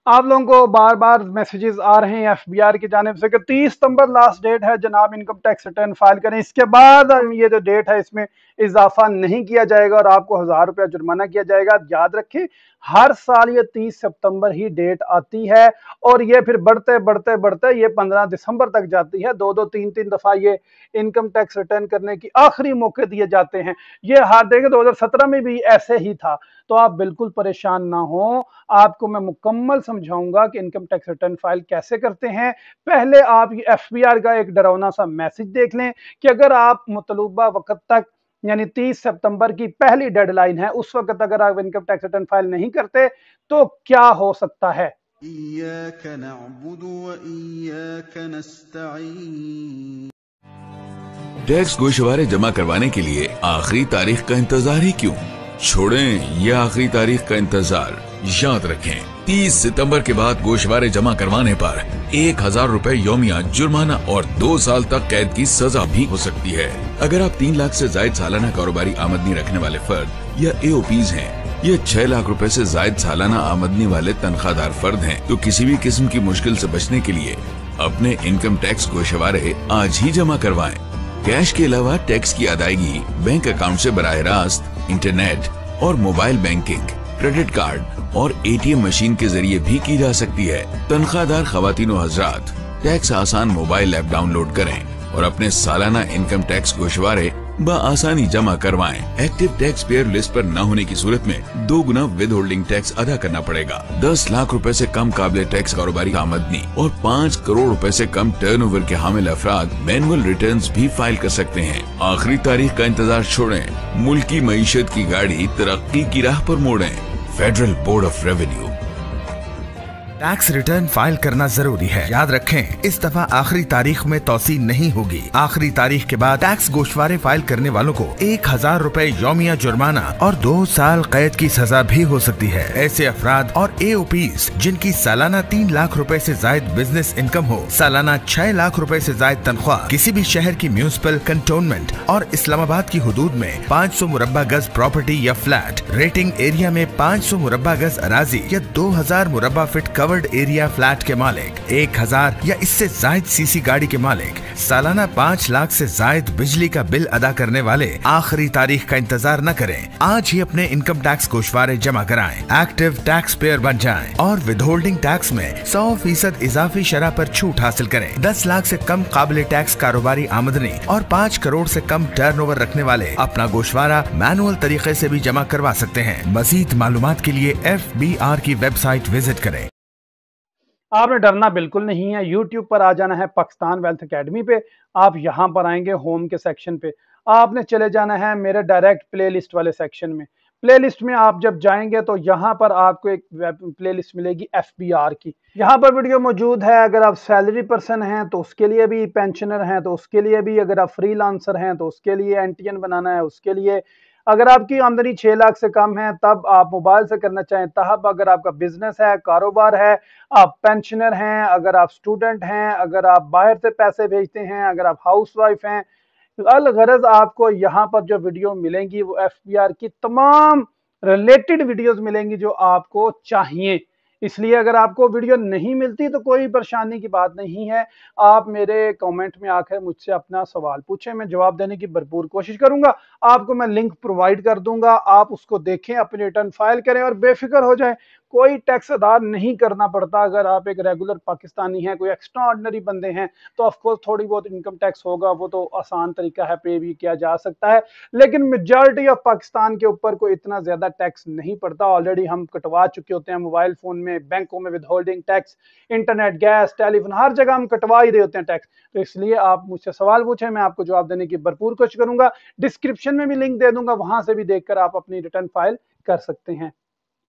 आप लोगों को बार बार मैसेजेस आ रहे हैं एफबीआर की जानिब से कि 30 सितंबर लास्ट डेट है जनाब, इनकम टैक्स रिटर्न फाइल करें। इसके बाद ये जो डेट है इसमें इजाफा नहीं किया जाएगा और आपको 1000 रुपया जुर्माना किया जाएगा। याद रखें, हर साल ये 30 सितंबर ही डेट आती है और ये फिर बढ़ते बढ़ते बढ़ते ये 15 दिसंबर तक जाती है। दो दो तीन तीन दफा ये इनकम टैक्स रिटर्न करने की आखिरी मौके दिए जाते हैं। ये हाथ देंगे 2017 में भी ऐसे ही था। तो आप बिल्कुल परेशान ना हो, आपको मैं मुकम्मल समझाऊंगा कि इनकम टैक्स रिटर्न फाइल कैसे करते हैं। पहले आप ये एफबीआर का एक डरावना सा मैसेज देख लें कि अगर आप मतलूबा वक्त तक, यानी 30 सितंबर की पहली डेडलाइन है, उस वक्त अगर आप इनकम टैक्स रिटर्न फाइल नहीं करते तो क्या हो सकता है। इय्याक नअबुदु व इय्याक नस्तईन। टैक्स गोशवारे जमा करवाने के लिए आखिरी तारीख का इंतजार ही क्यों? छोड़ें ये आखिरी तारीख का इंतजार। याद रखें, 30 सितंबर के बाद गोशवारे जमा करवाने पर 1000 रुपए यौमिया जुर्माना और 2 साल तक कैद की सजा भी हो सकती है। अगर आप 3 लाख से जायद सालाना कारोबारी आमदनी रखने वाले फर्द या एओपीज हैं, या 6 लाख रुपए से जायद सालाना आमदनी वाले तनख्वाहदार फर्द हैं, तो किसी भी किस्म की मुश्किल से बचने के लिए अपने इनकम टैक्स गोशवारे आज ही जमा करवाएं। कैश के अलावा टैक्स की अदायगी बैंक अकाउंट से बराह रास्त, इंटरनेट और मोबाइल बैंकिंग, क्रेडिट कार्ड और एटीएम मशीन के जरिए भी की जा सकती है। तनख्वाहदार खवातीन व हजरात, टैक्स आसान मोबाइल ऐप डाउनलोड करें और अपने सालाना इनकम टैक्स गोशवारे बआसानी जमा करवाएं। एक्टिव टैक्स पेयर लिस्ट पर न होने की सूरत में 2 गुना विद होल्डिंग टैक्स अदा करना पड़ेगा। 10 लाख रुपए से कम काबिल टैक्स कारोबारी आमदनी और 5 करोड़ रुपए से कम टर्नओवर के हामिल अफराद मैनुअल रिटर्न्स भी फाइल कर सकते हैं। आखिरी तारीख का इंतजार छोड़ें, मुल्क की मईशत की गाड़ी तरक्की की राह पर मोड़ें। Federal board of revenue. Tax return file करना जरूरी है। याद रखें, इस दफा आखिरी तारीख में तौसी नहीं होगी। आखिरी तारीख के बाद टैक्स गोशवारे फाइल करने वालों को 1000 रुपए यौमिया जुर्माना और 2 साल कैद की सजा भी हो सकती है। ऐसे अफराद और एओपीज जिनकी सालाना 3 लाख रुपए से जायद बिजनेस इनकम हो, सालाना 6 लाख रुपए से जायद तनख्वाह, किसी भी शहर की म्यूनिसिपल कंटोनमेंट और इस्लामाबाद की हुदूद में 500 मुरब्बा गज प्रॉपर्टी या फ्लैट, रेटिंग एरिया में 500 मुरब्बा गज अराजी या 2000 मुरब्बा फीट कवर्ड एरिया फ्लैट के मालिक, 1000 या इससे जायद सीसी गाड़ी के मालिक, सालाना 5 लाख से जायद बिजली का बिल अदा करने वाले आखिरी तारीख का इंतजार न करें। आज ही अपने इनकम टैक्स गोशवारे जमा कराएं, एक्टिव टैक्स पेयर बन जाएं और विदहोल्डिंग टैक्स में 100% इजाफी शरह पर छूट हासिल करें। 10 लाख से कम काबिल टैक्स कारोबारी आमदनी और 5 करोड़ से कम टर्नओवर रखने वाले अपना गोशवारा मैनुअल तरीके से भी जमा करवा सकते हैं। मजीद मालूमात के लिए एफबीआर की वेबसाइट विजिट करें। आपने डरना बिल्कुल नहीं है। यूट्यूब पर आ जाना है पाकिस्तान वेल्थ एकेडमी पे। आप यहाँ पर आएंगे होम के सेक्शन पे, आपने चले जाना है मेरे डायरेक्ट प्लेलिस्ट वाले सेक्शन में। प्लेलिस्ट में आप जब जाएंगे तो यहाँ पर आपको एक प्लेलिस्ट मिलेगी एफबीआर की। यहाँ पर वीडियो मौजूद है। अगर आप सैलरी पर्सन हैं तो उसके लिए भी, पेंशनर हैं तो उसके लिए भी, अगर आप फ्रीलांसर हैं तो उसके लिए, एनटीएन बनाना है उसके लिए, अगर आपकी आमदनी 6 लाख से कम है तब आप मोबाइल से करना चाहें तब, अगर आपका बिजनेस है, कारोबार है, आप पेंशनर हैं, अगर आप स्टूडेंट हैं, अगर आप बाहर से पैसे भेजते हैं, अगर आप हाउसवाइफ हैं, अलगरज आपको यहाँ पर जो वीडियो मिलेंगी वो एफबीआर की तमाम रिलेटेड वीडियोस मिलेंगी जो आपको चाहिए। इसलिए अगर आपको वीडियो नहीं मिलती तो कोई परेशानी की बात नहीं है। आप मेरे कमेंट में आकर मुझसे अपना सवाल पूछें, मैं जवाब देने की भरपूर कोशिश करूंगा। आपको मैं लिंक प्रोवाइड कर दूंगा, आप उसको देखें, अपनी रिटर्न फाइल करें और बेफिक्र हो जाएं। कोई टैक्स अदा नहीं करना पड़ता। अगर आप एक रेगुलर पाकिस्तानी हैं, कोई एक्स्ट्रा ऑर्डिनरी बंदे हैं तो ऑफ कोर्स थोड़ी बहुत इनकम टैक्स होगा, वो तो आसान तरीका है, पे भी किया जा सकता है। लेकिन मेजॉरिटी ऑफ पाकिस्तान के ऊपर कोई इतना ज्यादा टैक्स नहीं पड़ता। ऑलरेडी हम कटवा चुके होते हैं मोबाइल फोन में, बैंकों में withholding tax, internet, gas, telephone, हर जगह हम कटवा ही रहे होते हैं टैक्स। तो इसलिए आप मुझसे सवाल पूछें, मैं आपको जवाब देने की भरपूर कोशिश करूंगा। डिस्क्रिप्शन में भी लिंक दे दूंगा, वहां से भी देखकर आप अपनी रिटर्न फाइल कर सकते हैं।